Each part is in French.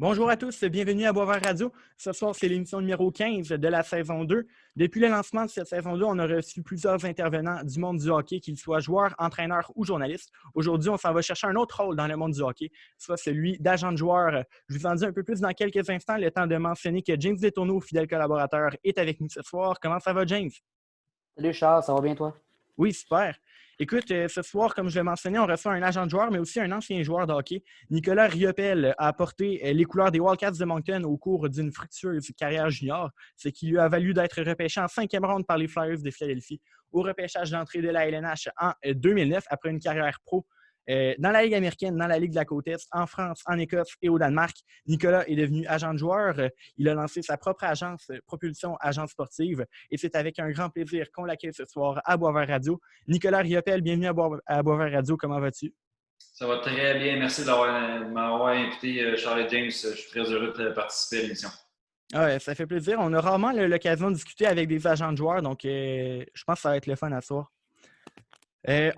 Bonjour à tous, bienvenue à Boisvert Radio. Ce soir, c'est l'émission numéro 15 de la saison 2. Depuis le lancement de cette saison 2, on a reçu plusieurs intervenants du monde du hockey, qu'ils soient joueurs, entraîneurs ou journalistes. Aujourd'hui, on s'en va chercher un autre rôle dans le monde du hockey, soit celui d'agent de joueur. Je vous en dis un peu plus dans quelques instants, le temps de mentionner que James Letourneau, fidèle collaborateur, est avec nous ce soir. Comment ça va, James? Salut Charles, ça va bien toi? Oui, super. Écoute, ce soir, comme je l'ai mentionné, on reçoit un agent de joueur, mais aussi un ancien joueur de hockey. Nicolas Riopel a porté les couleurs des Wildcats de Moncton au cours d'une fructueuse carrière junior, ce qui lui a valu d'être repêché en cinquième ronde par les Flyers de Philadelphie au repêchage d'entrée de la LNH en 2009 après une carrière pro dans la Ligue américaine, dans la Ligue de la Côte Est, en France, en Écosse et au Danemark. Nicolas est devenu agent de joueur. Il a lancé sa propre agence, Propulsion Agence Sportive, et c'est avec un grand plaisir qu'on l'accueille ce soir à Boisvert Radio. Nicolas Riopel, bienvenue à Boisvert Radio. Comment vas-tu? Ça va très bien. Merci de m'avoir invité, Charles et James. Je suis très heureux de participer à l'émission. Ouais, ça fait plaisir. On a rarement l'occasion de discuter avec des agents de joueurs, donc je pense que ça va être le fun à soir.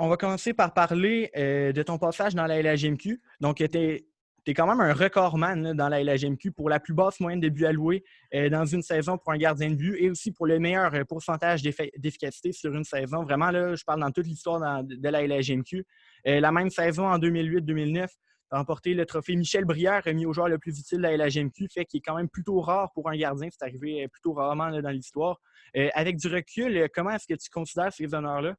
On va commencer par parler de ton passage dans la LHJMQ. Donc, tu es quand même un recordman là, dans la LHJMQ pour la plus basse moyenne de buts alloués dans une saison pour un gardien de but et aussi pour le meilleur pourcentage d'efficacité sur une saison. Vraiment, là, je parle dans toute l'histoire de la LHJMQ. La même saison, en 2008-2009, tu as remporté le trophée Michel Brière, remis au joueur le plus utile de la LHJMQ, fait qu'il est quand même plutôt rare pour un gardien. C'est arrivé plutôt rarement là, dans l'histoire. Avec du recul, comment est-ce que tu considères ces honneurs-là?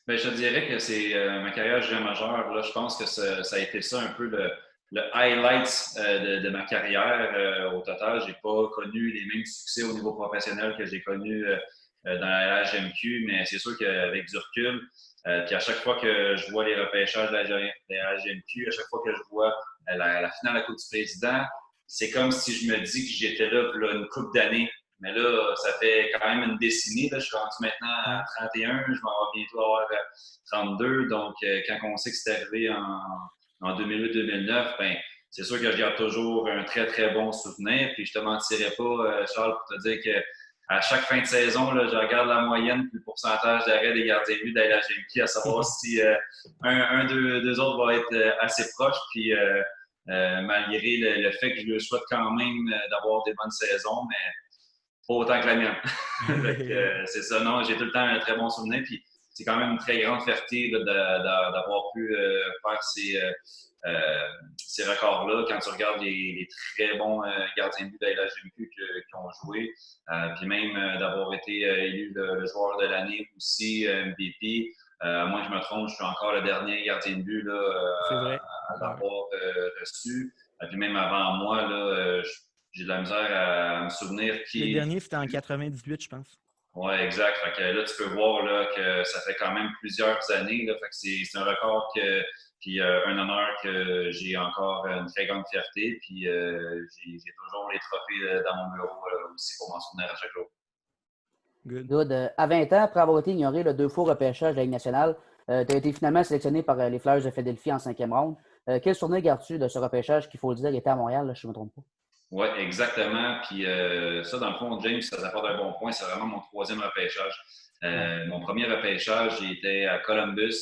Bien, je te dirais que c'est ma carrière junior majeure. Là, je pense que ça a été ça un peu le highlight de ma carrière. Au total, je n'ai pas connu les mêmes succès au niveau professionnel que j'ai connu dans la HMQ, mais c'est sûr qu'avec du recul, puis à chaque fois que je vois les repêchages de la HMQ, à chaque fois que je vois la finale à la Coupe du Président, c'est comme si je me dis que j'étais là pour une couple d'années. Mais là, ça fait quand même une décennie. Là. Je suis rendu maintenant à 31. Je vais bientôt avoir 32. Donc, quand on sait que c'est arrivé en 2008-2009, ben, c'est sûr que je garde toujours un très, très bon souvenir. Puis, je te mentirais pas, Charles, pour te dire que à chaque fin de saison, là, je regarde la moyenne puis le pourcentage d'arrêt des gardiens de but de la LHJMQ à savoir si deux autres vont être assez proches. Puis, malgré le fait que je lui souhaite quand même d'avoir des bonnes saisons, mais pas autant que la mienne. C'est ça, non, j'ai tout le temps un très bon souvenir. Puis c'est quand même une très grande fierté là, d'avoir pu faire ces records-là. Quand tu regardes les très bons gardiens de but de la LHJMQ qui ont joué, puis même d'avoir été élu le joueur de l'année aussi, MVP. Moi, je me trompe, je suis encore le dernier gardien de but là, à l'avoir reçu. Puis même avant moi, là, j'ai de la misère à me souvenir qui. Le dernier, c'était en 98, je pense. Oui, exact. Fait que là, tu peux voir là, que ça fait quand même plusieurs années. Là, fait que c'est un record puis un honneur que j'ai encore une très grande fierté. Puis j'ai toujours les trophées dans mon bureau aussi pour m'en souvenir à chaque jour. Good. À 20 ans, après avoir été ignoré le 2 fois au repêchage de la Ligue nationale, tu as été finalement sélectionné par les Flyers de Philadelphie en cinquième ronde. Quel souvenir gardes-tu de ce repêchage qu'il faut le dire était à Montréal, là, si je ne me trompe pas? Oui, exactement. Puis ça, dans le fond, James, ça apporte un bon point. C'est vraiment mon troisième repêchage. Mon premier repêchage, j'étais à Columbus.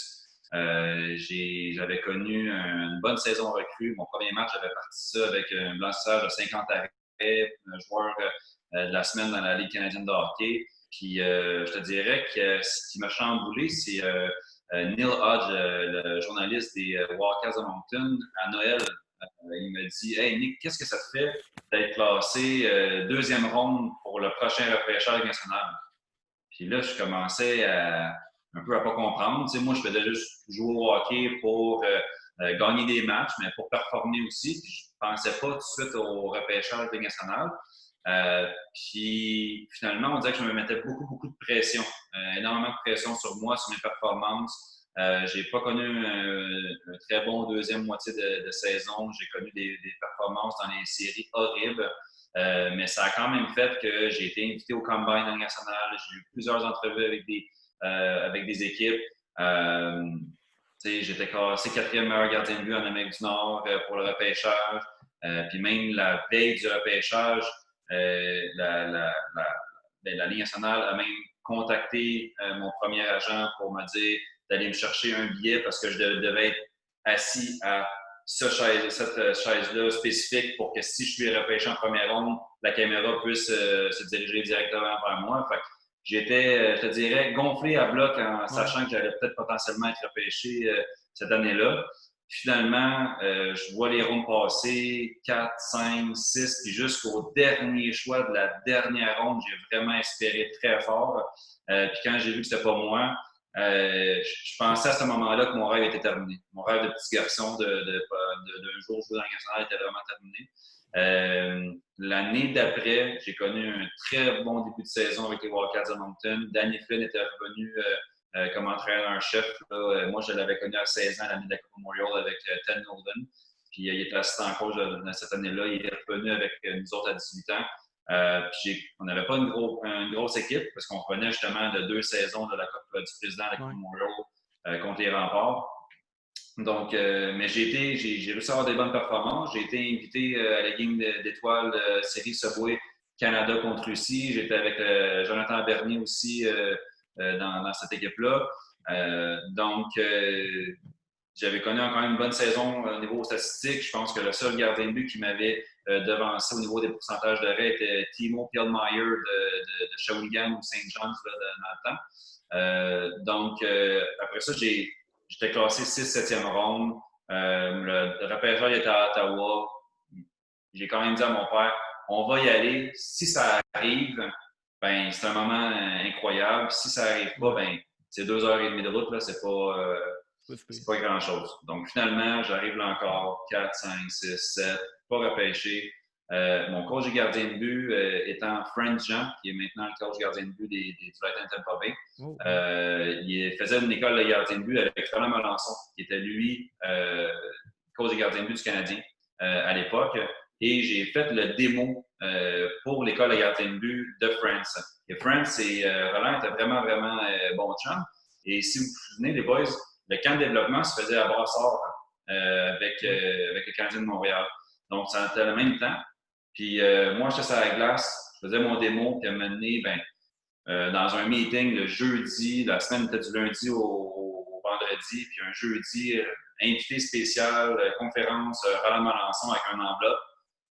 J'avais connu une bonne saison recrue. Mon premier match, j'avais parti ça avec un blanchissage de 50 arrêts, un joueur de la semaine dans la Ligue canadienne de hockey. Puis je te dirais que ce qui m'a chamboulé, c'est Neil Hodge, le journaliste des Wildcats de Moncton, à Noël. Il me dit « Hey Nick, qu'est-ce que ça te fait d'être classé deuxième ronde pour le prochain repêchage national? » Puis là, je commençais un peu à pas comprendre. Tu sais, moi, je faisais juste jouer au hockey pour gagner des matchs, mais pour performer aussi. Puis je pensais pas tout de suite au repêchage national. Puis finalement, on dirait que je me mettais beaucoup, beaucoup de pression. Énormément de pression sur moi, sur mes performances. J'ai pas connu un très bon deuxième moitié de saison. J'ai connu des performances dans les séries horribles. Mais ça a quand même fait que j'ai été invité au Combine national. J'ai eu plusieurs entrevues avec des équipes. J'étais classé quatrième meilleur gardien de but en Amérique du Nord pour le repêchage. Puis même la veille du repêchage, la Ligue nationale a même contacté mon premier agent pour me dire d'aller me chercher un billet parce que je devais être assis à cette chaise-là spécifique pour que si je suis repêché en première ronde, la caméra puisse se diriger directement vers moi. Fait que j'étais, je te dirais, gonflé à bloc en sachant que j'allais peut-être potentiellement être repêché cette année-là. Finalement, je vois les rondes passer, 4, 5, 6, puis jusqu'au dernier choix de la dernière ronde, j'ai vraiment espéré très fort. Puis quand j'ai vu que c'était pas moi, je pensais à ce moment-là que mon rêve était terminé. Mon rêve de petit garçon d'un jour jouer dans la nationale était vraiment terminé. L'année d'après, j'ai connu un très bon début de saison avec les Wildcats de Moncton. Danny Flynn était revenu comme entraîneur-chef. Moi, je l'avais connu à 16 ans à l'année de la Coupe Memorial avec Ted Nolden. Puis il était assistant coach dans cette année-là. Il est revenu avec nous autres à 18 ans. Puis on n'avait pas une grosse équipe parce qu'on revenait justement de 2 saisons de la Coupe du Président à la Coupe Memorial contre les Remparts. Donc, mais j'ai réussi à avoir des bonnes performances. J'ai été invité à la game d'étoiles série Subway Canada contre Russie. J'étais avec Jonathan Bernier aussi dans cette équipe-là. Donc, j'avais connu encore une bonne saison au niveau statistique. Je pense que le seul gardien de but qui m'avait devancé au niveau des pourcentages d'arrêt était Timo Pielmeyer de Shawinigan ou St. John's dans le temps. Donc, après ça, j'étais classé 6e, 7e ronde. Le repêchage était à Ottawa. J'ai quand même dit à mon père, on va y aller. Si ça arrive, ben c'est un moment incroyable. Si ça n'arrive pas, ben c'est 2h30 de route. Là, c'est pas grand-chose. Donc, finalement, j'arrive là encore 4, 5, 6, 7, pas repêché. Mon coach de gardien de but étant Frank Jean, qui est maintenant le coach gardien de but du Lightning Tampa Bay. Il faisait une école de gardien de but avec Roland Melançon, qui était lui coach de gardien de but du Canadien à l'époque. Et j'ai fait le démo pour l'école de gardien de but de France. Et France et Roland étaient vraiment, vraiment bons chums. Et si vous vous souvenez, les boys, le camp de développement se faisait à Brassard avec le Canadien de Montréal. Donc, ça était le même temps. Puis moi, j'étais sur la glace, je faisais mon démo, puis à un moment donné, dans un meeting le jeudi, la semaine était du lundi au vendredi, puis un jeudi, invité spécial, conférence, Roland Melançon avec un enveloppe.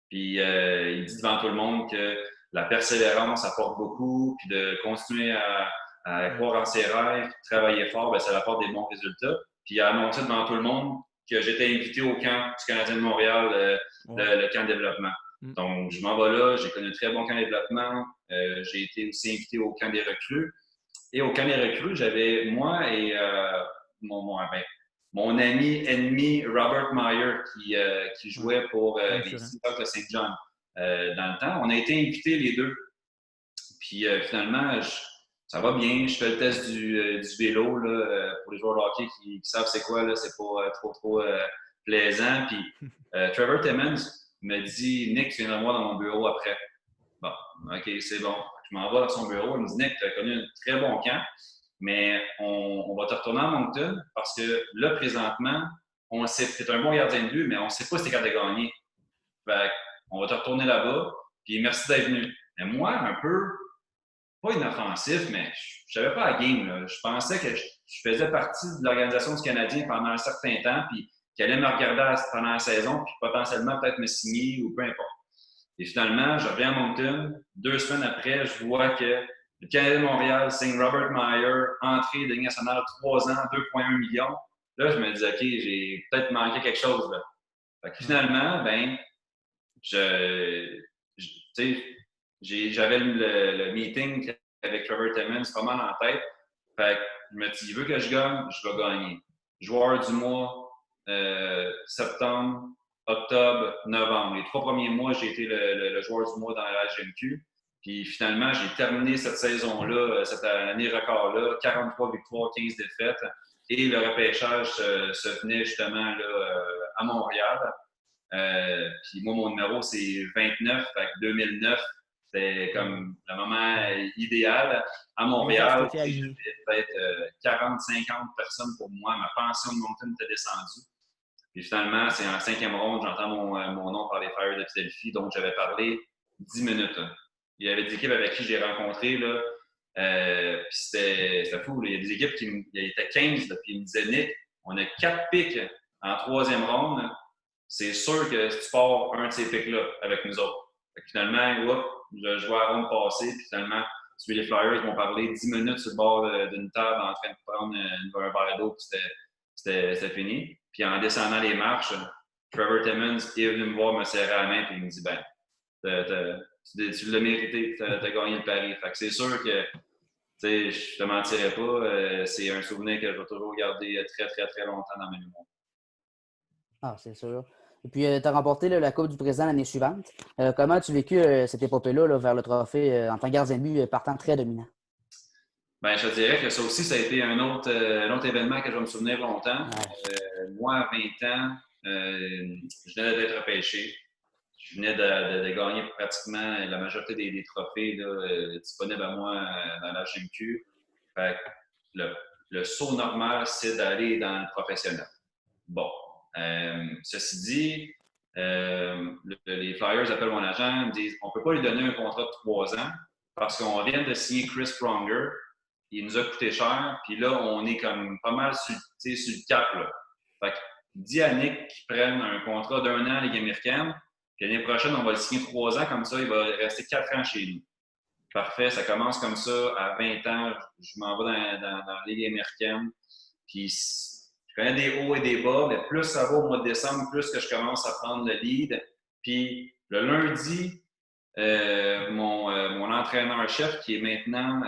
Puis il dit devant tout le monde que la persévérance apporte beaucoup, puis de continuer à croire en ses rêves, travailler fort, ben, ça apporte des bons résultats. Puis il a annoncé devant tout le monde que j'étais invité au camp du Canadien de Montréal, le camp de développement. Donc, je m'en vais là, j'ai connu un très bon camp de développement. J'ai été aussi invité au camp des recrues. Et au camp des recrues, j'avais moi et mon ami ennemi Robert Meyer qui jouait pour les Seahawks de St. John dans le temps. On a été invités les deux. Puis finalement, ça va bien. Je fais le test du vélo là, pour les joueurs de hockey qui savent c'est quoi. Là, c'est pas trop plaisant. Puis Trevor Timmons me dit « Nick, tu viendras me voir dans mon bureau après. » Bon, OK, c'est bon. Je m'en vais dans son bureau. Il me dit « Nick, tu as connu un très bon camp, mais on va te retourner à Moncton parce que là, présentement, on sait que tu es un bon gardien de but, mais on ne sait pas si tu es capable de gagner. Fait on va te retourner là-bas, puis merci d'être venu. » Mais moi, un peu, pas inoffensif, mais je ne savais pas la game. Là. Je pensais que je faisais partie de l'organisation du Canadien pendant un certain temps, puis qu'elle allait me regarder pendant la saison, puis potentiellement peut-être me signer ou peu importe. Et finalement, je reviens à Moncton. 2 semaines après, je vois que le Canadien de Montréal signe Robert Meyer, entrée de Ligue nationale, 3 ans, 2,1 millions. Là, je me dis, OK, j'ai peut-être manqué quelque chose. Là. Fait que finalement, j'avais le meeting avec Trevor Timmons pas mal en tête. Fait que je me dis, il veut que je gagne, je vais gagner. Joueur du mois, septembre, octobre, novembre. Les 3 premiers mois, j'ai été le joueur du mois dans la HMQ. Puis finalement, j'ai terminé cette saison-là, cette année record-là, 43 victoires, 15 défaites. Et le repêchage se tenait justement là, à Montréal. Puis moi, mon numéro, c'est 29. Fait que 2009, c'était comme le moment idéal. À Montréal, j'avais peut-être 40-50 personnes pour moi. Ma pension de Moncton était descendue. Puis finalement, c'est en 5e ronde, j'entends mon nom par les Flyers de Philadelphie, donc j'avais parlé 10 minutes. Là. Il y avait des équipes avec qui j'ai rencontré, là, puis c'était fou. Là. Il y a des équipes il y était 15, là, puis ils me disaient « Nick, on a 4 pics en 3e ronde, c'est sûr que si tu pars un de ces pics-là avec nous autres. Fait que finalement, je vois Aaron passer, puis finalement, les Flyers vont parler 10 minutes sur le bord d'une table en train de prendre un verre d'eau, puis c'était fini. Puis en descendant les marches, Trevor Timmons est venu me voir, me serrer la main, puis il me dit tu l'as mérité, tu as gagné le pari. Fait que c'est sûr que je te mentirais pas, c'est un souvenir que je vais toujours garder très, très, très longtemps dans ma mémoire. Ah, c'est sûr. Et puis, tu as remporté la Coupe du Président l'année suivante. Comment as-tu vécu cette épopée-là vers le trophée en tant que gardien de but partant très dominant? Ben, je te dirais que ça aussi, ça a été un autre événement que je vais me souvenir longtemps. Moi, à 20 ans, je venais d'être repêché. Je venais de gagner pratiquement la majorité des trophées là, disponibles à moi dans la GMQ. Fait que le saut normal, c'est d'aller dans le professionnel. Bon. Ceci dit, les Flyers appellent mon agent, me disent on ne peut pas lui donner un contrat de 3 ans parce qu'on vient de signer Chris Pronger. Il nous a coûté cher, puis là, on est comme pas mal sur le cap. Là. Fait que dis à Nick qu'il prenne un contrat d'1 an à Ligue américaine, puis l'année prochaine, on va le signer 3 ans, comme ça, il va rester 4 ans chez nous. Parfait, ça commence comme ça. À 20 ans, je m'en vais dans la Ligue américaine, puis je connais des hauts et des bas, mais plus ça va au mois de décembre, plus que je commence à prendre le lead. Puis le lundi, mon entraîneur-chef, qui est maintenant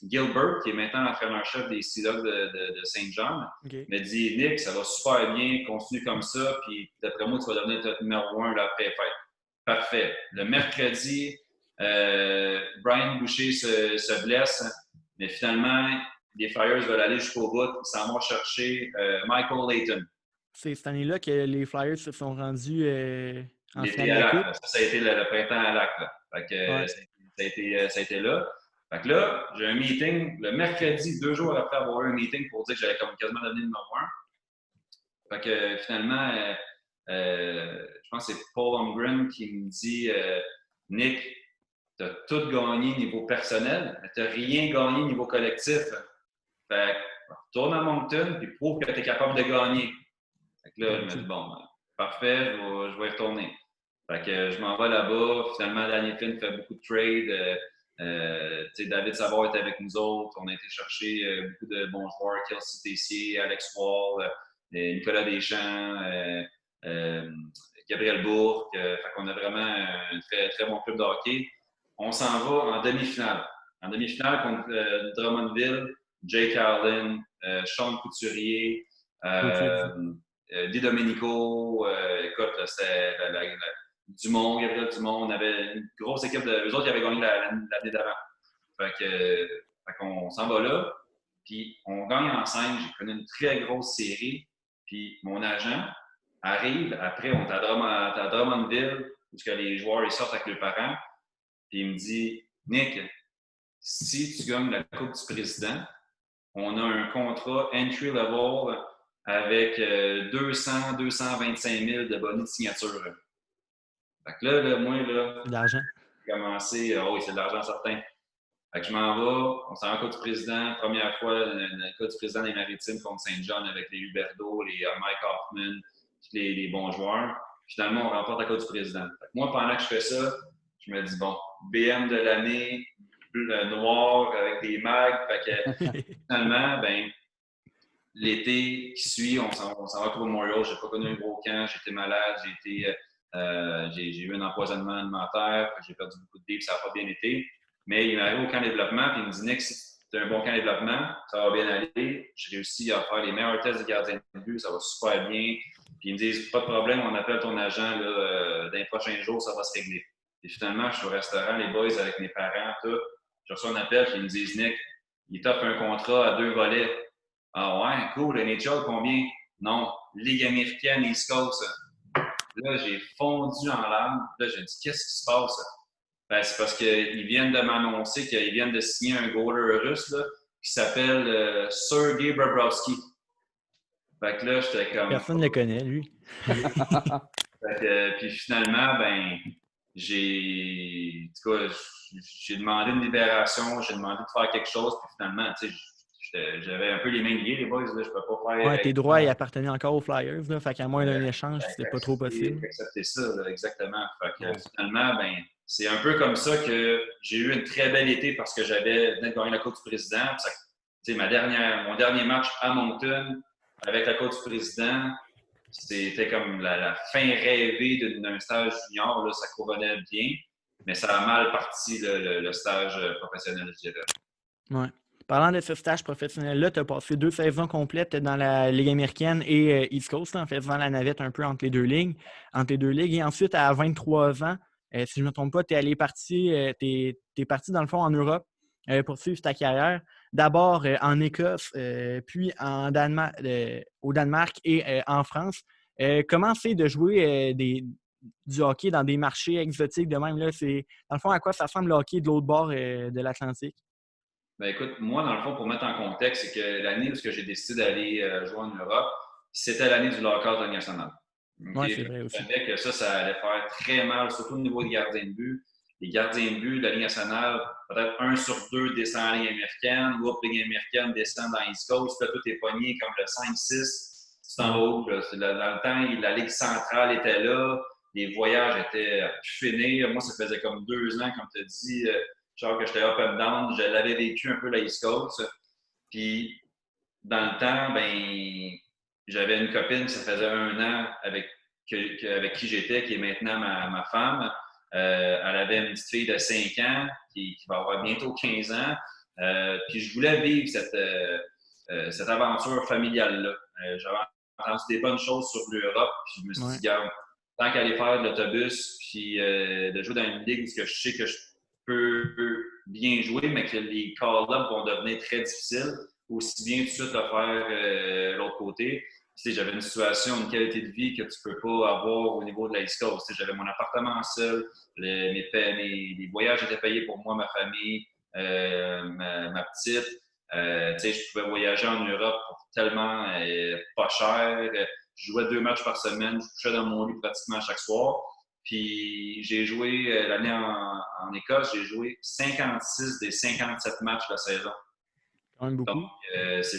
Gilbert, qui est maintenant l'entraîneur-chef des Sea Dogs de Saint-Jean, me dit « Nick, ça va super bien, continue comme ça, puis d'après moi, tu vas devenir notre numéro 1 après fête. » Parfait. Le mercredi, Brian Boucher se blesse, mais finalement, les Flyers veulent aller jusqu'au bout. Ils s'en vont chercher Michael Layton. C'est cette année-là que les Flyers se sont rendus en finale de la Coupe. Ça a été le printemps à Lac. Ça a été là. Fait que là, j'ai un meeting le mercredi, 2 jours après avoir eu un meeting pour dire que j'allais quasiment devenir numéro 1. Fait que finalement, je pense que c'est Paul Holmgren qui me dit Nick, tu as tout gagné niveau personnel, mais tu n'as rien gagné niveau collectif. Fait que retourne à Moncton puis prouve que tu es capable de gagner. Fait que là, je me dis bon, parfait, je vais y retourner. Fait que je m'en vais là-bas. Finalement, Danny Flynn fait beaucoup de trades. David Savard est avec nous autres. On a été chercher beaucoup de bons joueurs. Kelsey Tessier, Alex Wall, Nicolas Deschamps, Gabriel Bourque. Fait qu'on a vraiment un très, très bon club de hockey. On s'en va en demi-finale. En demi-finale contre Drummondville, Jake Allen, Sean Couturier, Di Domenico. Écoute, c'était Dumont, Gabriel Dumont. On avait une grosse équipe eux autres qui avaient gagné l'année d'avant. Fait qu'on s'en va là. Puis on gagne en 5. J'ai connu une très grosse série. Puis mon agent arrive. Après, on est à Drummondville, où les joueurs ils sortent avec leurs parents. Puis il me dit Nick, si tu gagnes la Coupe du Président, on a un contrat entry level avec 225 000 de bonus de signature. Fait que là moi, de l'argent. J'ai commencé, oui, c'est de l'argent certain. Fait que je m'en vais, on s'en va à la Coupe du Président, première fois, la Coupe du Président des Maritimes contre Saint-John avec les Huberdeau, les Mike Hoffman, tous les bons joueurs. Finalement, on remporte la Coupe du Président. Fait que moi, pendant que je fais ça, je me dis, bon, BM de l'année, noir avec des mags. Fait que finalement, l'été qui suit, on s'en va pour Memorial. J'ai pas connu un gros camp, j'étais malade, j'ai eu un empoisonnement alimentaire, j'ai perdu beaucoup de dés, ça n'a pas bien été. Mais il m'arrive au camp de développement, puis il me dit Nick, si tu as un bon camp de développement, ça va bien aller. J'ai réussi à faire les meilleurs tests de gardien de but, ça va super bien. Puis ils me disent pas de problème, on appelle ton agent là, dans les prochains jours, ça va se régler. Et finalement, je suis au restaurant, les boys avec mes parents, tout. Je reçois un appel, puis ils me disent Nick, il t'offre un contrat à 2 volets. Ah ouais, cool, NHL, combien? Non, Ligue américaine, East Coast. Là, j'ai fondu en larmes. Là, j'ai dit, qu'est-ce qui se passe? C'est parce qu'ils viennent de m'annoncer qu'ils viennent de signer un goaler russe là, qui s'appelle Sergei Bobrovsky. Fait que là, j'étais comme... Personne ne le connaît, lui. Puis finalement, j'ai demandé une libération, j'ai demandé de faire quelque chose, puis finalement, tu sais, j'avais un peu les mains liées, les boys. Là, je ne peux pas faire. Ouais, tes droits, ils appartenaient encore aux Flyers. Là, fait qu'à moins d'un échange, c'était pas trop possible. Accepter ça, là, exactement. Fait que, finalement, ben, c'est un peu comme ça que j'ai eu une très belle été parce que j'avais venais de gagner la Coupe du Président. Mon dernier match à Moncton avec la Coupe du Président, c'était comme la fin rêvée d'un stage junior. Là, ça couronait bien, mais ça a mal parti le stage professionnel, je dirais. Ouais. Parlant de ce stage professionnel-là, tu as passé 2 saisons complètes dans la Ligue américaine et East Coast, là, en faisant la navette un peu entre les deux ligues. Et ensuite, à 23 ans, si je ne me trompe pas, tu es parti dans le fond en Europe pour suivre ta carrière. D'abord en Écosse, puis au Danemark et en France. Comment c'est de jouer du hockey dans des marchés exotiques de même? Là, dans le fond, à quoi ça ressemble le hockey de l'autre bord de l'Atlantique? Ben écoute, moi, dans le fond, pour mettre en contexte, c'est que l'année où j'ai décidé d'aller jouer en Europe, c'était l'année du lockout de la Ligue nationale. Okay? Oui, c'est vrai aussi. Je savais que ça allait faire très mal, surtout au niveau des gardiens de but. Les gardiens de but de la Ligue nationale, peut-être 1 sur 2 descend en Ligue américaine, l'autre Ligue américaine descend dans East Coast, là, tout est pogné comme le 5-6. Tu t'en vas où? Là? Dans le temps, la Ligue centrale était là, les voyages étaient finis. Moi, ça faisait comme 2 ans, comme tu as dit, genre que j'étais up and down. Je l'avais vécu un peu la East Coast. Puis, dans le temps, ben, j'avais une copine, ça faisait 1 an avec qui j'étais, qui est maintenant ma femme. Elle avait une petite fille de 5 ans qui va avoir bientôt 15 ans. Puis, je voulais vivre cette aventure familiale-là. J'avais entendu des bonnes choses sur l'Europe. Puis, je me suis dit, regarde, tant qu'aller faire de l'autobus, puis de jouer dans une ligue où je sais que je peux bien jouer, mais que les call-ups vont devenir très difficiles, aussi bien tout de suite le faire l'autre côté. J'avais une situation, une qualité de vie que tu ne peux pas avoir au niveau de la East Coast. J'avais mon appartement seul, les voyages étaient payés pour moi, ma famille, ma petite. Je pouvais voyager en Europe pour tellement pas cher. Je jouais 2 matchs par semaine, je couchais dans mon lit pratiquement chaque soir. Puis j'ai joué l'année en Écosse, j'ai joué 56 des 57 matchs de la saison. Quand même beaucoup. Donc,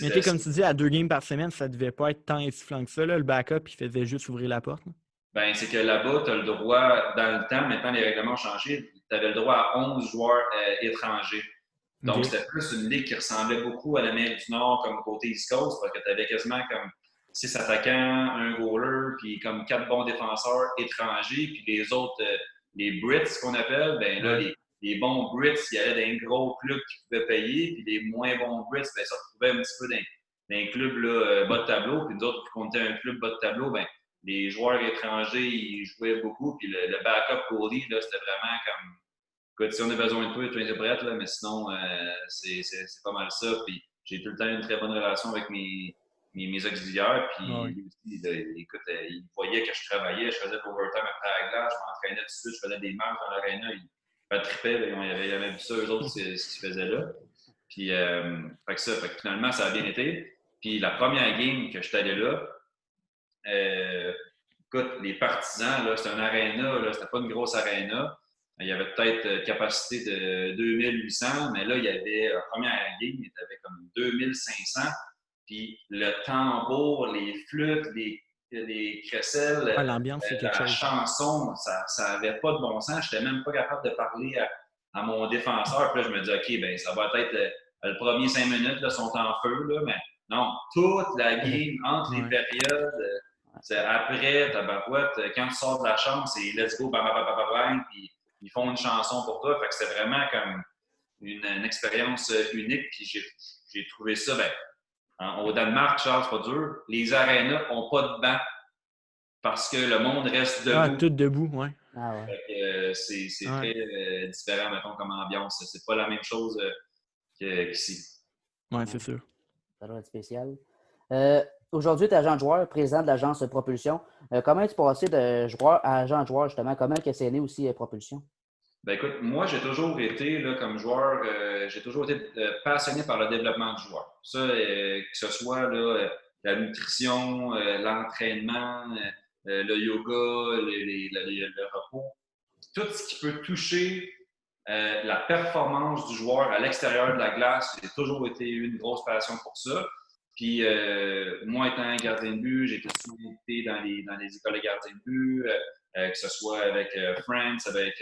mais comme tu dis, à 2 games par semaine, ça devait pas être tant essoufflant que ça. Là. Le backup, il faisait juste ouvrir la porte. Ben, c'est que là-bas, tu as le droit, dans le temps, maintenant les règlements ont changé, tu avais le droit à 11 joueurs étrangers. Donc, c'était plus une ligue qui ressemblait beaucoup à l'Amérique du Nord comme côté East Coast, parce que tu avais quasiment comme 6 attaquants, un goaler, puis comme 4 bons défenseurs étrangers, puis les autres, les Brits qu'on appelle, ben là, les bons Brits, il y avait des gros clubs qui pouvaient payer, puis les moins bons Brits, ben, ça se retrouvait un petit peu dans un club là, bas de tableau, puis nous autres, vu qu'on était un club bas de tableau, ben, les joueurs étrangers, ils jouaient beaucoup, puis le backup goalie, là, c'était vraiment comme, écoute, si on a besoin de toi, tu es prête, là, mais sinon, c'est pas mal ça, puis j'ai tout le temps une très bonne relation avec mes auxiliaires, puis lui aussi, écoute, il voyait que je travaillais, je faisais de l'overtime après la glace, je m'entraînais tout de suite, je faisais des matchs dans l'aréna, il tripait, il avait vu ça, eux autres, ce qu'ils faisaient là. Puis, fait que finalement, ça a bien été. Puis la première game que j'étais allé là, écoute, les partisans, là, c'était un aréna, là, c'était pas une grosse aréna. Il y avait peut-être capacité de 2800, mais là, il y avait, la première game, il y avait comme 2500. Puis le tambour, les flûtes, les crécelles, l'ambiance, c'est quelque la chose. chanson, ça avait pas de bon sens. Je n'étais même pas capable de parler à mon défenseur. Puis là, je me dis, OK, ben ça va être le premier 5 minutes, là, sont en feu, là, mais non, toute la game, entre les périodes, après, tabarouette, quand tu sors de la chambre, c'est let's go, bam, bam, bam, bam, bam, puis ils font une chanson pour toi. Fait que c'était vraiment comme une expérience unique. Puis j'ai trouvé ça, au Danemark, Charles, c'est pas dur. Les arénas n'ont pas de banc parce que le monde reste debout. Ah, tout debout, oui. C'est très différent, mettons, comme ambiance. C'est pas la même chose qu'ici. Oui, c'est sûr. Ça doit être spécial. Aujourd'hui, tu es agent de joueur, président de l'agence Propulsion. Comment es-tu passé de joueur à agent de joueur, justement? Comment c'est né aussi Propulsion? Ben écoute, moi, j'ai toujours été, là, comme joueur, j'ai toujours été passionné par le développement du joueur. Ça, que ce soit là, la nutrition, l'entraînement, le yoga, le repos, tout ce qui peut toucher la performance du joueur à l'extérieur de la glace, j'ai toujours été une grosse passion pour ça. Puis, moi, étant gardien de but, j'ai été souvent invité dans les écoles de gardien de but, que ce soit avec France, avec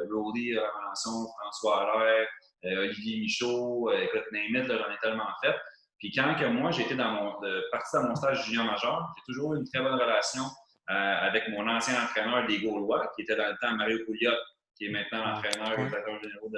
Rowdy Ramanson, François Allaire, Olivier Michaud, écoute, name it, j'en ai tellement fait. Puis, quand que moi, j'ai été parti dans mon stage junior majeur, j'ai toujours eu une très bonne relation avec mon ancien entraîneur des Gaulois, qui était dans le temps Mario Pouliot, qui est maintenant l'entraîneur et directeur général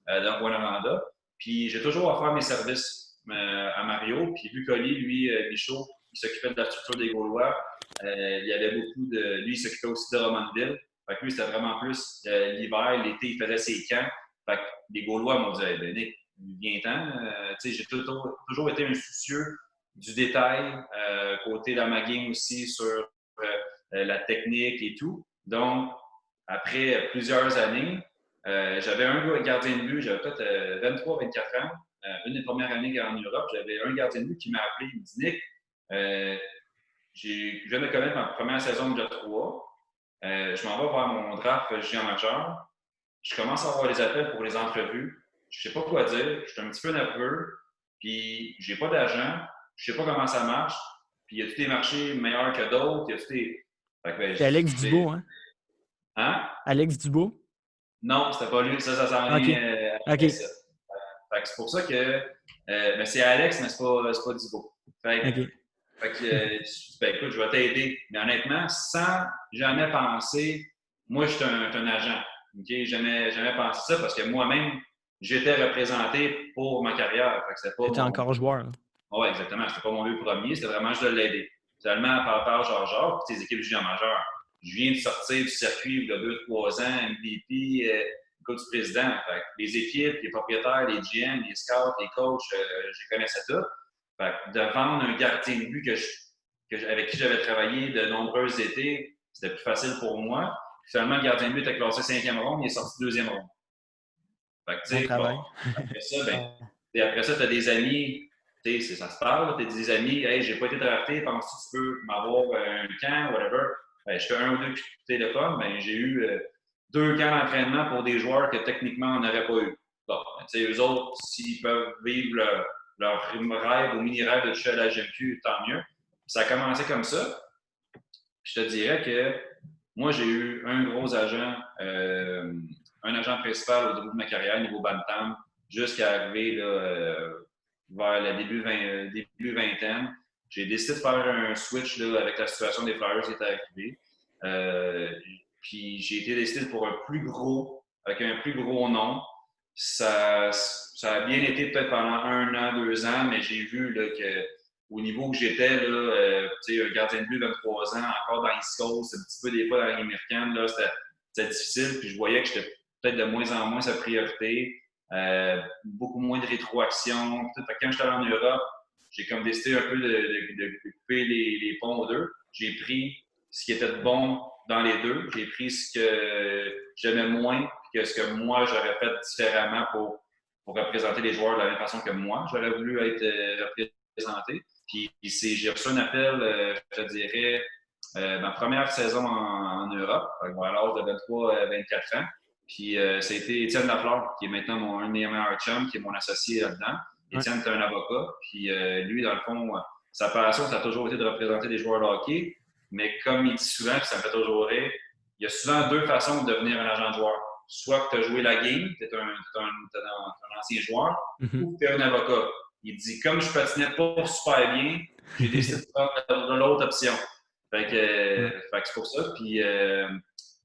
de Rwanda. Puis j'ai toujours offert mes services à Mario. Puis vu que lui, Michaud, il s'occupait de la structure des Gaulois, il y avait beaucoup de. Lui, il s'occupait aussi de Drummondville. Fait que lui, c'était vraiment plus l'hiver, l'été, il faisait ses camps. Fait que les Gaulois m'ont dit hey, Nick, viens-t'en. J'ai toujours été un soucieux du détail, côté de ma game aussi sur la technique et tout. Donc, après plusieurs années, j'avais un gardien de but, j'avais peut-être 23-24 ans. Une des premières années en Europe, j'avais un gardien de but qui m'a appelé, il me dit Nick, je viens de connaître ma première saison de J3. Je m'en vais vers mon draft junior majeur. Je commence à avoir les appels pour les entrevues. Je ne sais pas quoi dire. Je suis un petit peu nerveux. Puis, j'ai pas d'agent. Je ne sais pas comment ça marche. Puis, il y a tous les marchés meilleurs que d'autres. Il y a tous les. C'est Alex Dubois, hein? Hein? Alex Dubois? Non, c'était pas lui. Ça s'en vient après ça. Fait que c'est pour ça que mais c'est Alex, mais c'est pas Dubois. Fait que, ben, écoute, je vais t'aider. Mais honnêtement, sans jamais penser, moi, je suis un agent. Okay? Jamais pensé ça parce que moi-même, j'étais représenté pour ma carrière. Fait que c'était pas J'étais encore joueur. Oui, exactement. C'était pas mon but premier, c'était vraiment juste de l'aider. Seulement par rapport à Georges, tes équipes juniors majeures. Je viens de sortir du circuit il y a 2-3 ans, MVP, du président. Fait, les équipes, les propriétaires, les GM, les scouts, les coachs, je les connaissais tous. Fait, de vendre un gardien de but avec qui j'avais travaillé de nombreux étés, c'était plus facile pour moi. Finalement, le gardien de but était classé 5e ronde, il est sorti 2e ronde. Fait que, bon travail. Après ça, tu as des amis, ça se parle, tu as des amis, hey, j'ai pas été drafté, penses-tu que tu peux m'avoir un camp, whatever. Ben, je fais un ou deux coups de téléphone, ben, j'ai eu 2 camps d'entraînement pour des joueurs que techniquement on n'aurait pas eu. Bon, ben, eux autres, s'ils peuvent vivre leur rêve ou mini-rêve de toucher à la GMQ, tant mieux. Ça a commencé comme ça. Je te dirais que moi, j'ai eu un gros agent, un agent principal au début de ma carrière, niveau Bantam, jusqu'à arriver là, vers le début vingtaine. J'ai décidé de faire un switch là, avec la situation des Flyers qui était arrivée. Puis j'ai été décidé pour avec un plus gros nom. Ça a bien été peut-être pendant 1 an, 2 ans, mais j'ai vu là, que au niveau où j'étais, un gardien de but de 23 ans, encore dans l'East Coast, un petit peu des fois dans la Ligue américaine, là, c'était difficile. Puis je voyais que j'étais peut-être de moins en moins sa priorité. Beaucoup moins de rétroaction. Quand j'étais en Europe, j'ai comme décidé un peu de couper les ponts aux deux. J'ai pris ce qui était de bon dans les deux. J'ai pris ce que j'aimais moins que ce que moi, j'aurais fait différemment pour représenter les joueurs de la même façon que moi. J'aurais voulu être représenté. Puis j'ai reçu un appel, je te dirais, ma première saison en Europe, à l'âge de 23-24 ans. Puis ça a été Étienne Lafleur, qui est maintenant un de mes meilleurs chums, qui est mon associé là-dedans. Étienne est un avocat. Puis lui, dans le fond, sa passion, ça a toujours été de représenter des joueurs de hockey. Mais comme il dit souvent, puis ça me fait toujours rire, il y a souvent 2 façons de devenir un agent de joueur. Soit que tu as joué la game, tu es un ancien joueur, ou que tu es un avocat. Il dit, comme je patinais pas super bien, j'ai décidé de prendre l'autre option. Fait que c'est pour ça. Puis,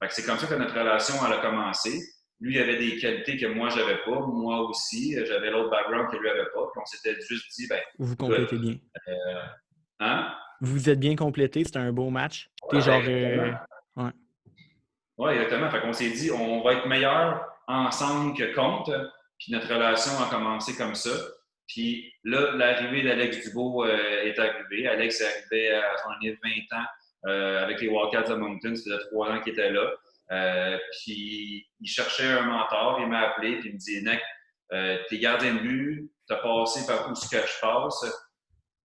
c'est comme ça que notre relation elle a commencé. Lui, il avait des qualités que moi, j'avais pas. Moi aussi, j'avais l'autre background que lui avait pas. Puis on s'était juste dit, vous vous complétez bien. Hein? Vous vous êtes bien complété, c'était un beau match. Ouais, genre. Ouais. Oui, exactement. Fait qu'on s'est dit, on va être meilleurs ensemble que contre. Puis notre relation a commencé comme ça. Puis là, l'arrivée d'Alex Dubois est arrivée. Alex est arrivé à son année de 20 ans avec les Wildcats de Moncton. Ça faisait 3 ans qu'il était là. Puis il cherchait un mentor. Il m'a appelé. Puis il me dit, Nick, t'es gardien de but. T'as passé par où ce que je passe.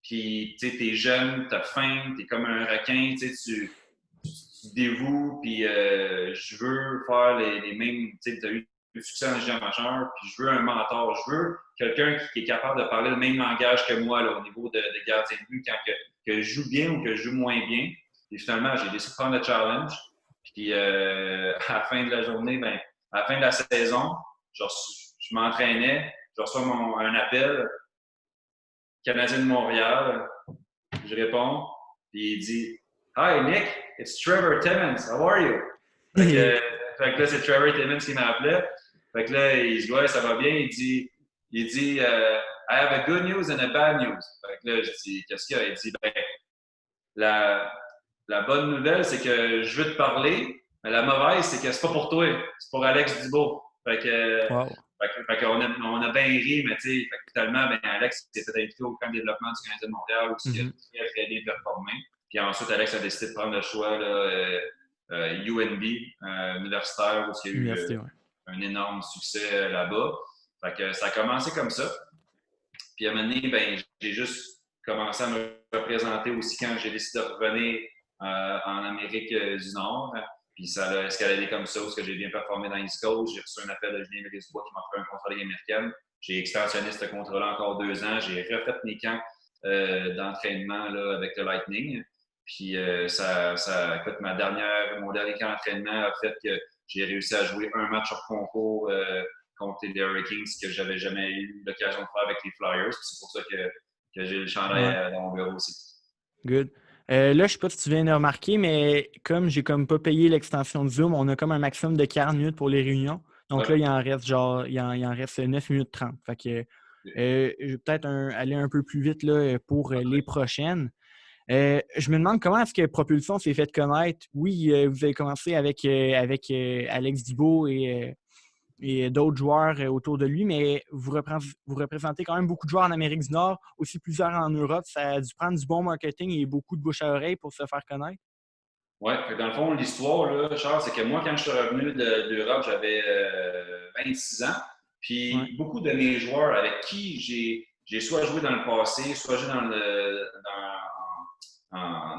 Puis tu sais, t'es jeune, t'as faim, t'es comme un requin. Tu dévoues. Puis je veux faire les mêmes. Tu sais, t'as eu de succès en junior majeur, puis je veux un mentor. Je veux quelqu'un qui est capable de parler le même langage que moi là, au niveau de gardien de but quand que je joue bien ou que je joue moins bien. Et finalement, j'ai décidé de prendre le challenge. Puis à la fin de la journée, à la fin de la saison, je m'entraînais, je reçois un appel, Canadien de Montréal, je réponds, puis il dit Hi Nick, it's Trevor Timmons, how are you? Fait que là, c'est Trevor Timmons qui m'appelait. Fait que là, il dit ouais, ça va bien. Il dit I have a good news and a bad news. Fait que là, je dis qu'est-ce qu'il y a? Il dit la bonne nouvelle, c'est que je veux te parler, mais la mauvaise, c'est que c'est pas pour toi, c'est pour Alex Dubois. Fait que, Wow. fait qu'on on a bien ri, mais tu sais, finalement, Alex s'est fait inviter au camp de développement du Canadien de Montréal où il a très bien performé. Puis ensuite, Alex a décidé de prendre le choix là, UNB, universitaire, où il y a eu un énorme succès là-bas. Fait que ça a commencé comme ça. Puis à un moment donné, j'ai juste commencé à me représenter aussi quand j'ai décidé de revenir en Amérique du Nord. Puis ça a escaladé comme ça, parce que j'ai bien performé dans l'East Coast. J'ai reçu un appel de Julien Mélisbois qui m'a fait un contrat de Ligue américaine. J'ai extensionné ce contrat-là encore 2 ans. J'ai refait mes camps d'entraînement là, avec le Lightning. Puis écoute, mon dernier camp d'entraînement a fait que j'ai réussi à jouer un match hors concours contre les Hurricanes que j'avais jamais eu l'occasion de faire avec les Flyers. C'est pour ça que j'ai le chandail dans mon bureau aussi. Good. Là, je ne sais pas si tu viens de remarquer, mais comme j'ai comme pas payé l'extension de Zoom, on a comme un maximum de 40 minutes pour les réunions. Donc là, il en reste 9 minutes 30. Fait que je vais peut-être aller un peu plus vite là, pour les prochaines. Je me demande comment est-ce que Propulsion s'est fait connaître. Oui, vous avez commencé avec Alex Dubois et d'autres joueurs autour de lui, mais vous représentez quand même beaucoup de joueurs en Amérique du Nord, aussi plusieurs en Europe. Ça a dû prendre du bon marketing et beaucoup de bouche à oreille pour se faire connaître. Oui, dans le fond, l'histoire, là, Charles, c'est que moi, quand je suis revenu d'Europe, j'avais 26 ans. Puis beaucoup de mes joueurs avec qui j'ai soit joué dans le passé, soit joué dans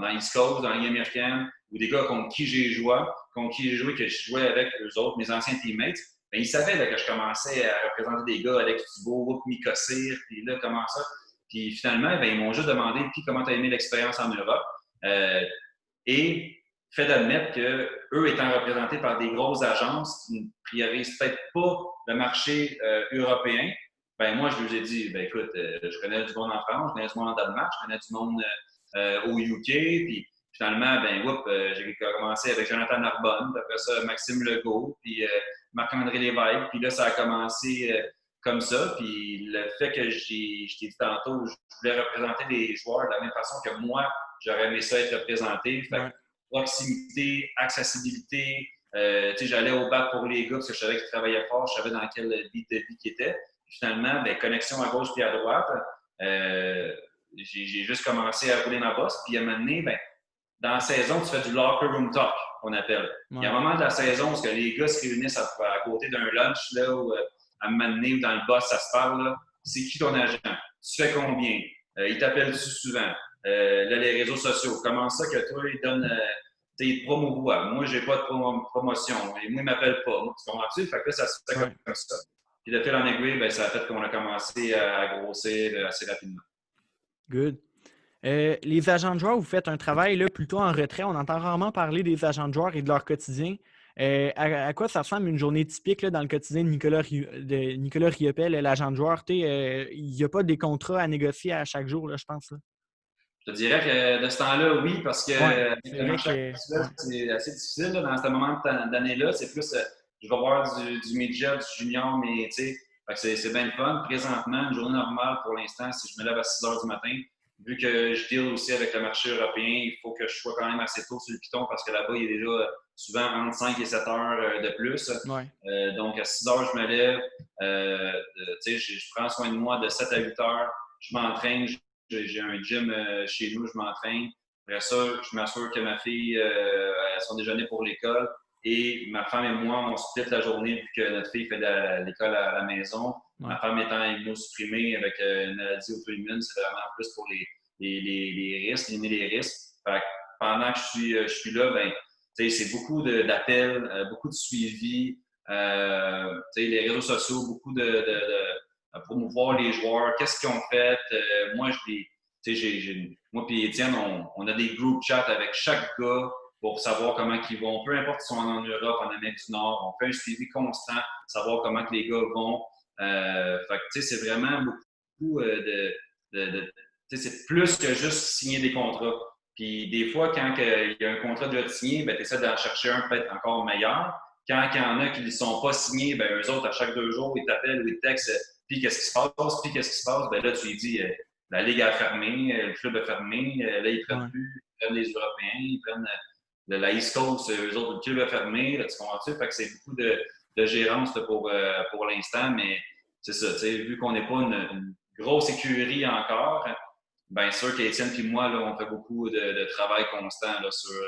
l'East Coast, dans la Ligue américaine, ou des gars contre qui j'ai joué, que je jouais avec eux autres, mes anciens teammates, ils savaient là, que je commençais à représenter des gars, Alex Dubois, Mika Cyr, puis là, comment ça. Puis finalement, ils m'ont juste demandé « Comment tu as aimé l'expérience en Europe? » Et fait d'admettre qu'eux étant représentés par des grosses agences qui ne priorisent peut-être pas le marché européen, moi, je leur ai dit, écoute, je connais du monde en France, je connais du monde en Danemark, je connais du monde au UK, puis finalement, j'ai commencé avec Jonathan Narbonne, puis après ça, Maxime Legault, puis Marc-André Lévesque, puis là, ça a commencé comme ça, puis le fait que je t'ai dit tantôt, je voulais représenter les joueurs de la même façon que moi, j'aurais aimé ça être représenté. Fait proximité, accessibilité. J'allais au bat pour les gars parce que je savais qu'ils travaillaient fort, je savais dans quel beat de vie qu'ils étaient. Puis finalement, connexion à gauche puis à droite. J'ai juste commencé à rouler ma bosse. Puis à un moment donné, dans la saison, tu fais du locker room talk, qu'on appelle. Il y a un moment de la saison où les gars se réunissent à côté d'un lunch, là, où, à un moment donné, où dans le boss, ça se parle. C'est qui ton agent? Tu fais combien? Il t'appelle-tu souvent? Là, les réseaux sociaux, comment ça que toi, ils donnent tes promouvois? Moi, j'ai pas de promotion. Et moi, ils m'appellent pas. Tu comprends-tu? Fait que là, ça se fait comme ça. Puis de fil en aiguille, ça a fait qu'on a commencé à grossir assez rapidement. Good. Les agents de joueurs, vous faites un travail là, plutôt en retrait. On entend rarement parler des agents de joueurs et de leur quotidien. À quoi ça ressemble une journée typique là, dans le quotidien de Nicolas Riopel, l'agent de joueur? Il n'y a pas des contrats à négocier à chaque jour, là, je pense. Là. Je te dirais que de ce temps-là, oui, parce que le marché actuel, c'est assez difficile. Là, dans ce moment d'année-là, c'est plus, je vais voir du midget, du junior, mais tu sais, c'est bien le fun. Présentement, une journée normale pour l'instant, si je me lève à 6 h du matin, vu que je deal aussi avec le marché européen, il faut que je sois quand même assez tôt sur le piton parce que là-bas, il est déjà souvent entre 5 et 7 heures de plus. Donc, à 6 h, je me lève. Je prends soin de moi de 7 à 8 heures. Je m'entraîne. J'ai un gym chez nous, je m'entraîne. Après ça, je m'assure que ma fille a son déjeuner pour l'école. Et ma femme et moi, on split la journée vu que notre fille fait de l'école à la maison. Ma femme étant immunosupprimée avec une maladie auto-immune, c'est vraiment plus pour les risques, éliminer les risques. Fait que pendant que je suis là, c'est beaucoup d'appels, beaucoup de suivi. Les réseaux sociaux, beaucoup de promouvoir les joueurs, qu'est-ce qu'ils ont fait. Moi, moi et Étienne, on a des group chats avec chaque gars pour savoir comment ils vont, peu importe s'ils sont en Europe, en Amérique du Nord, on fait un suivi constant, savoir comment que les gars vont. C'est vraiment beaucoup c'est plus que juste signer des contrats. Puis des fois, quand il y a un contrat déjà signé, tu essaies d'en chercher un peut-être encore meilleur. Quand il y en a qui ne sont pas signés, eux autres, à chaque 2 jours, ils t'appellent ou ils te textent, puis qu'est-ce qui se passe, puis qu'est-ce qui se passe. Là, tu lui dis, la Ligue a fermé, le club a fermé, là, ils ne prennent plus, ils prennent les Européens, ils prennent la East Coast, eux autres, le club a fermé, là, tu comprends-tu? Fait que c'est beaucoup de gérance là, pour l'instant, mais c'est ça, vu qu'on n'est pas une grosse écurie encore, bien sûr qu'Étienne et moi, là, on fait beaucoup de travail constant là, sur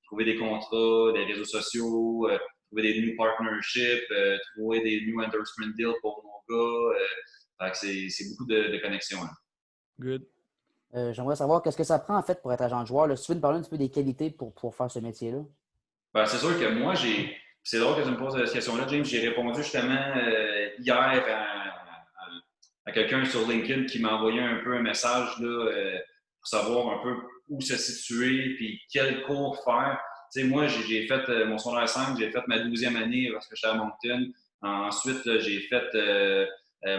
trouver des contrats, des réseaux sociaux, trouver des new partnerships, trouver des new endorsement deals pour nos gars. C'est beaucoup de connexions. Là. Good. J'aimerais savoir qu'est-ce que ça prend en fait pour être agent de joueur. Là, si tu veux nous parler un petit peu des qualités pour faire ce métier-là. Ben, c'est sûr que moi, c'est drôle que tu me poses cette question-là, James. J'ai répondu justement hier à quelqu'un sur LinkedIn qui m'a envoyé un peu un message là, pour savoir un peu où se situer puis quel cours faire. Tu sais, moi, j'ai fait mon secondaire 5, j'ai fait ma 12e année lorsque j'étais à Moncton. Ensuite, j'ai fait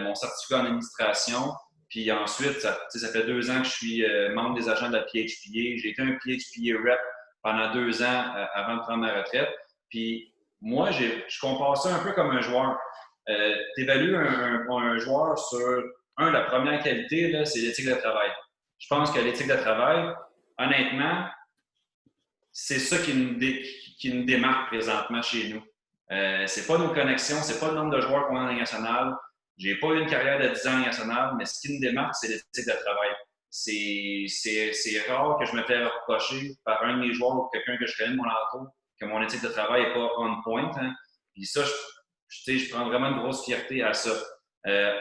mon certificat en administration. Puis ensuite, ça fait 2 ans que je suis membre des agents de la PHPA. J'ai été un PHPA rep pendant 2 ans avant de prendre ma retraite. Puis moi, je compare ça un peu comme un joueur. Tu évalues un joueur sur, la première qualité, là, c'est l'éthique de travail. Je pense que l'éthique de travail, honnêtement, c'est ça qui nous démarque présentement chez nous. C'est pas nos connexions, c'est pas le nombre de joueurs qu'on a en Ligue nationale. J'ai pas eu une carrière de 10 ans en Ligue nationale, mais ce qui nous démarque, c'est l'éthique de travail. C'est rare que je me fais reprocher par un de mes joueurs ou quelqu'un que je connais de mon entour que mon éthique de travail n'est pas on point. Hein. Puis ça, je prends vraiment une grosse fierté à ça.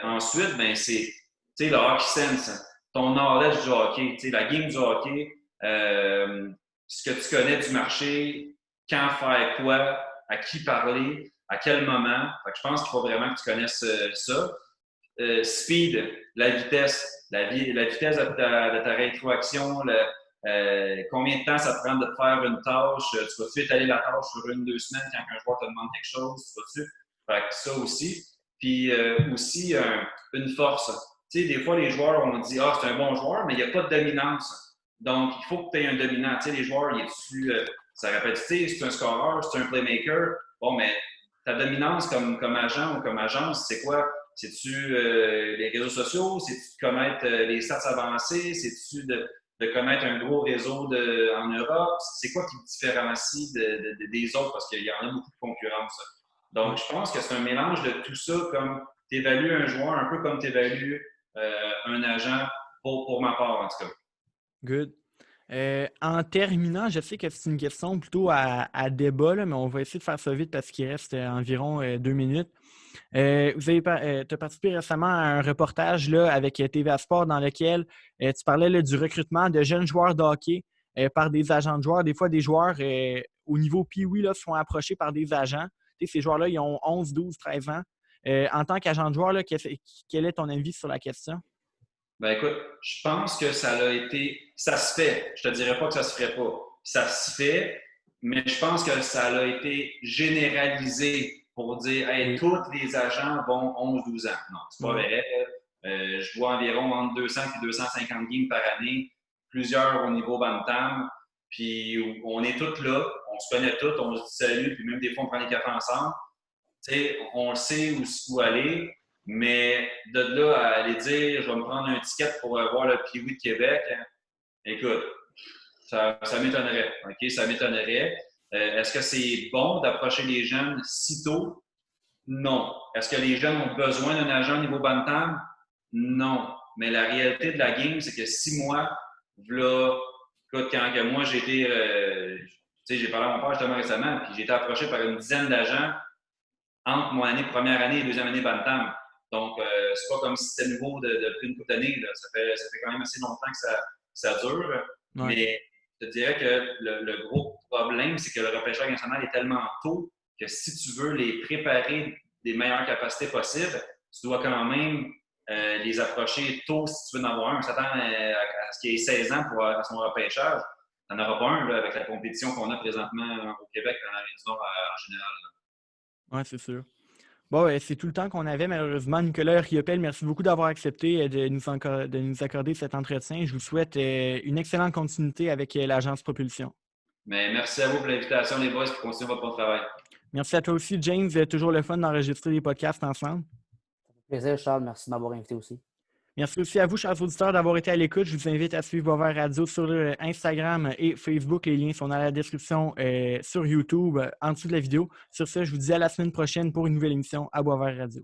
Ensuite, ben, c'est le hockey sense, hein. Ton knowledge du hockey, la game du hockey, ce que tu connais du marché, quand faire quoi, à qui parler, à quel moment. Fait que je pense qu'il faut vraiment que tu connaisses ça. Speed, la vitesse, la vitesse de ta rétroaction, combien de temps ça te prend de te faire une tâche, tu vas-tu étaler la tâche sur 1-2 semaines quand un joueur te demande quelque chose, tu vas-tu? Fait que ça aussi. Puis aussi, une force. Tu sais, des fois, les joueurs, on dit « Ah, c'est un bon joueur, mais il n'y a pas de dominance. » Donc, il faut que tu aies un dominant. Tu sais, les joueurs, il est dessus, ça répétitif, c'est un scoreur, c'est un playmaker. Bon, mais ta dominance comme agent ou comme agence, c'est quoi? C'est-tu les réseaux sociaux? C'est-tu de connaître les stats avancées? C'est-tu de connaître un gros réseau en Europe? C'est quoi qui te différencie des autres? Parce qu'il y en a beaucoup de concurrence. Donc, je pense que c'est un mélange de tout ça, comme tu évalues un joueur un peu comme tu évalues un agent, pour ma part, en tout cas. Good. En terminant, je sais que c'est une question plutôt à débat, là, mais on va essayer de faire ça vite parce qu'il reste environ 2 minutes. Tu as participé récemment à un reportage là, avec TVA Sport dans lequel tu parlais là, du recrutement de jeunes joueurs de hockey par des agents de joueurs. Des fois, des joueurs au niveau Pee-Wee là, sont approchés par des agents. Tu sais, ces joueurs-là, ils ont 11, 12, 13 ans. En tant qu'agent de joueur, là, quel est ton avis sur la question? Ben écoute, je pense que ça se fait. Je te dirais pas que ça se ferait pas. Ça se fait, mais je pense que ça a été généralisé pour dire hey, tous les agents vont 11-12 ans. Non, c'est pas vrai. Je vois environ entre 200 et 250 games par année, plusieurs au niveau Bantam. Puis on est tous là, on se connaît tous, on se dit salut, puis même des fois on prend les cafés ensemble. T'sais, on sait où aller. Mais de là à aller dire, je vais me prendre un ticket pour voir le Pee-Wee de Québec, hein, écoute, ça m'étonnerait. OK? Ça m'étonnerait. Est-ce que c'est bon d'approcher les jeunes si tôt? Non. Est-ce que les jeunes ont besoin d'un agent au niveau Bantam? Non. Mais la réalité de la game, c'est que 6 mois, là, écoute, quand moi j'ai été, j'ai parlé à mon père justement récemment, puis j'ai été approché par une dizaine d'agents entre mon première année et deuxième année Bantam. Donc, c'est pas comme si c'était nouveau depuis une couple d'années. Ça fait quand même assez longtemps que ça dure. Ouais. Mais je te dirais que le gros problème, c'est que le repêchage national est tellement tôt que si tu veux les préparer des meilleures capacités possibles, tu dois quand même les approcher tôt si tu veux en avoir un. On s'attend à ce qu'il ait 16 ans pour à son repêchage. Tu n'en auras pas un là, avec la compétition qu'on a présentement au Québec dans l'Amérique du Nord en général. Oui, c'est sûr. Bon, c'est tout le temps qu'on avait, malheureusement. Nicolas Riopel, merci beaucoup d'avoir accepté de nous accorder cet entretien. Je vous souhaite une excellente continuité avec l'agence Propulsion. Mais merci à vous pour l'invitation, les boys, pour continuer votre bon travail. Merci à toi aussi, James. Toujours le fun d'enregistrer des podcasts ensemble. Ça fait plaisir, Charles. Merci de m'avoir invité aussi. Merci aussi à vous, chers auditeurs, d'avoir été à l'écoute. Je vous invite à suivre Boisvert Radio sur Instagram et Facebook. Les liens sont dans la description sur YouTube, en dessous de la vidéo. Sur ce, je vous dis à la semaine prochaine pour une nouvelle émission à Boisvert Radio.